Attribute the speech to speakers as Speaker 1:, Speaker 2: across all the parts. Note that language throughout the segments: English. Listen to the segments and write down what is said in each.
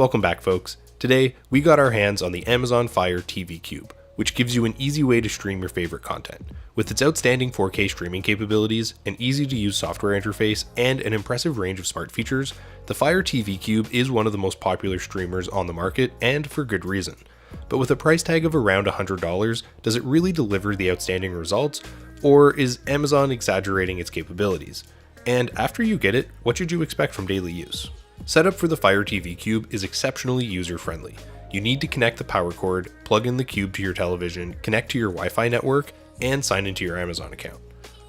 Speaker 1: Welcome back, folks. Today, we got our hands on the Amazon Fire TV Cube, which gives you an easy way to stream your favorite content. With its outstanding 4K streaming capabilities, an easy-to-use software interface, and an impressive range of smart features, the Fire TV Cube is one of the most popular streamers on the market, and for good reason. But with a price tag of around $100, does it really deliver the outstanding results, or is Amazon exaggerating its capabilities? And after you get it, what should you expect from daily use? Setup for the Fire TV Cube is exceptionally user-friendly. You need to connect the power cord, plug in the cube to your television, connect to your Wi-Fi network, and sign into your Amazon account.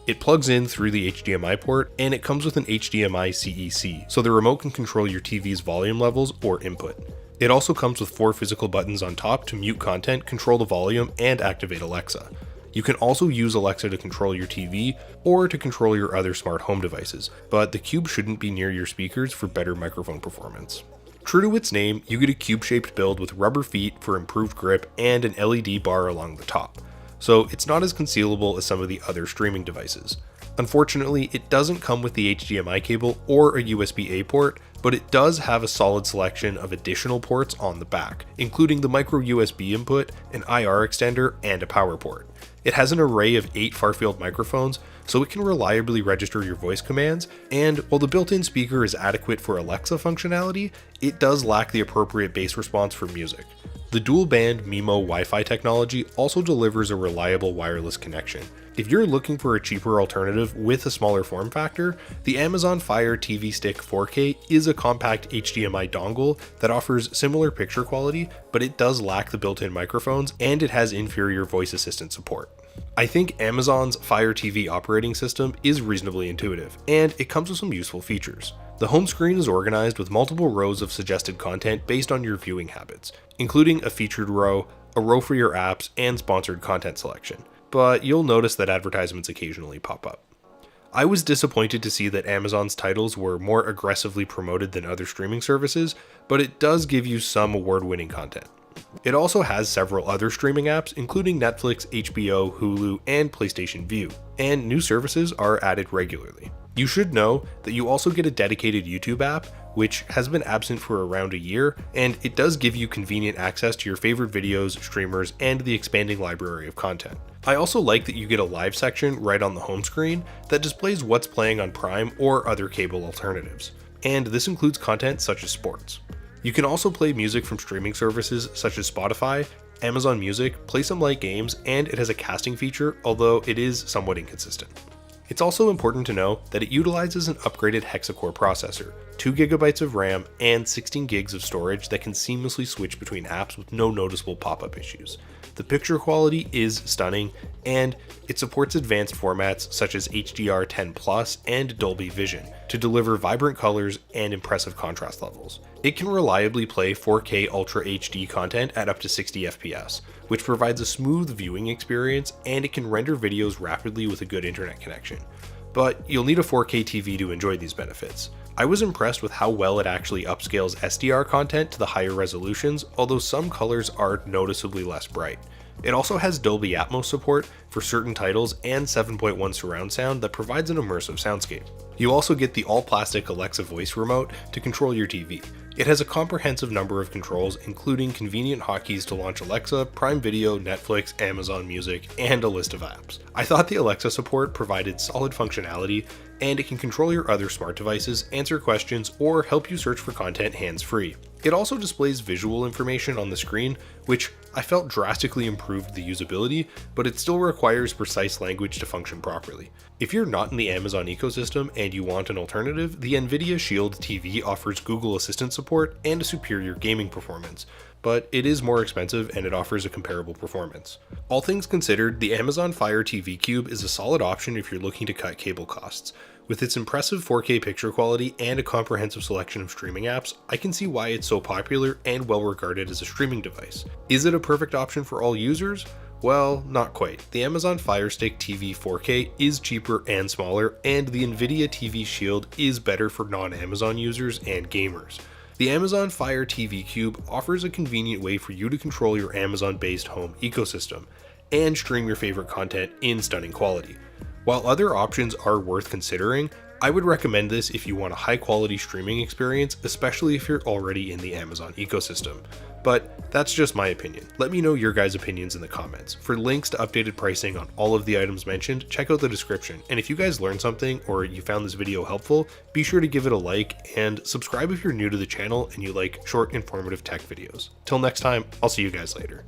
Speaker 1: It plugs in through the HDMI port, and it comes with an HDMI CEC, so the remote can control your TV's volume levels or input. It also comes with 4 physical buttons on top to mute content, control the volume, and activate Alexa. You can also use Alexa to control your TV or to control your other smart home devices, but the cube shouldn't be near your speakers for better microphone performance. True to its name, you get a cube-shaped build with rubber feet for improved grip and an LED bar along the top, so it's not as concealable as some of the other streaming devices. Unfortunately, it doesn't come with the HDMI cable or a USB-A port, but it does have a solid selection of additional ports on the back, including the micro USB input, an IR extender, and a power port. It has an array of 8 far-field microphones, so it can reliably register your voice commands, and while the built-in speaker is adequate for Alexa functionality, it does lack the appropriate bass response for music. The dual-band MIMO Wi-Fi technology also delivers a reliable wireless connection. If you're looking for a cheaper alternative with a smaller form factor, the Amazon Fire TV Stick 4K is a compact HDMI dongle that offers similar picture quality, but it does lack the built-in microphones and it has inferior voice assistant support. I think Amazon's Fire TV operating system is reasonably intuitive, and it comes with some useful features. The home screen is organized with multiple rows of suggested content based on your viewing habits, including a featured row, a row for your apps, and sponsored content selection. But you'll notice that advertisements occasionally pop up. I was disappointed to see that Amazon's titles were more aggressively promoted than other streaming services, but it does give you some award-winning content. It also has several other streaming apps, including Netflix, HBO, Hulu, and PlayStation Vue, and new services are added regularly. You should know that you also get a dedicated YouTube app, which has been absent for around a year, and it does give you convenient access to your favorite videos, streamers, and the expanding library of content. I also like that you get a live section right on the home screen that displays what's playing on Prime or other cable alternatives, and this includes content such as sports. You can also play music from streaming services such as Spotify, Amazon Music, play some light games, and it has a casting feature, although it is somewhat inconsistent. It's also important to know that it utilizes an upgraded hexa-core processor, 2GB of RAM, and 16 gigs of storage that can seamlessly switch between apps with no noticeable pop-up issues. The picture quality is stunning, and it supports advanced formats such as HDR10+ and Dolby Vision to deliver vibrant colors and impressive contrast levels. It can reliably play 4K Ultra HD content at up to 60 FPS, which provides a smooth viewing experience, and it can render videos rapidly with a good internet connection. But you'll need a 4K TV to enjoy these benefits. I was impressed with how well it actually upscales SDR content to the higher resolutions, although some colors are noticeably less bright. It also has Dolby Atmos support for certain titles and 7.1 surround sound that provides an immersive soundscape. You also get the all-plastic Alexa voice remote to control your TV. It has a comprehensive number of controls, including convenient hotkeys to launch Alexa, Prime Video, Netflix, Amazon Music, and a list of apps. I thought the Alexa support provided solid functionality, and it can control your other smart devices, answer questions, or help you search for content hands-free. It also displays visual information on the screen, which I felt drastically improved the usability, but it still requires precise language to function properly. If you're not in the Amazon ecosystem and you want an alternative, the Nvidia Shield TV offers Google Assistant support and a superior gaming performance, but it is more expensive and it offers a comparable performance. All things considered, the Amazon Fire TV Cube is a solid option if you're looking to cut cable costs. With its impressive 4K picture quality and a comprehensive selection of streaming apps, I can see why it's so popular and well regarded as a streaming device. Is it a perfect option for all users? Well, not quite. The Amazon Fire Stick TV 4K is cheaper and smaller, and the Nvidia TV Shield is better for non-Amazon users and gamers. The Amazon Fire TV Cube offers a convenient way for you to control your Amazon-based home ecosystem and stream your favorite content in stunning quality. While other options are worth considering, I would recommend this if you want a high quality streaming experience, especially if you're already in the Amazon ecosystem. But that's just my opinion. Let me know your guys' opinions in the comments. For links to updated pricing on all of the items mentioned, check out the description. And if you guys learned something or you found this video helpful, be sure to give it a like and subscribe if you're new to the channel and you like short informative tech videos. Till next time, I'll see you guys later.